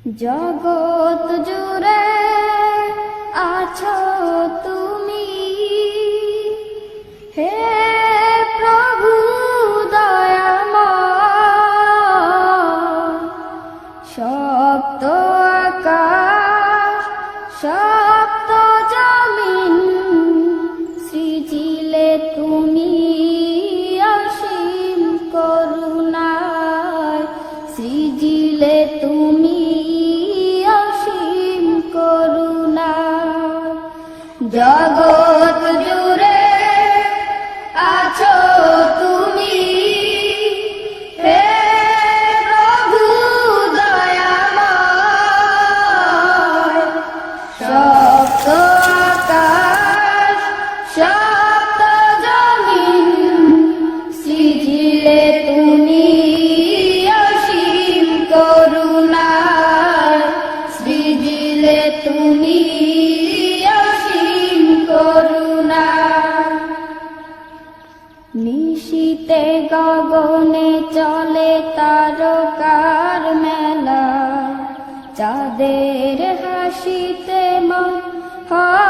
জগৎ জুড়ে আছো তুমি, হে প্রভু দয়াময়। সপ্ত আকাশ সপ্ত জমিন সৃজিলে তুমি অসীম করুণায়, সৃজিলে তুমি অসীম করুণায়। জগৎ জুড়ে আছো তুমি, হে প্রভু দয়াময়। সপ্ত আকাশ সপ্ত জমিন সৃজিলে তুমি অসীম করুণায়, সৃজিলে তুমি অসীম করুণায়। নিশীতে গগনে চলে তারকার মেলা, চাঁদের হাসিতে মন হয়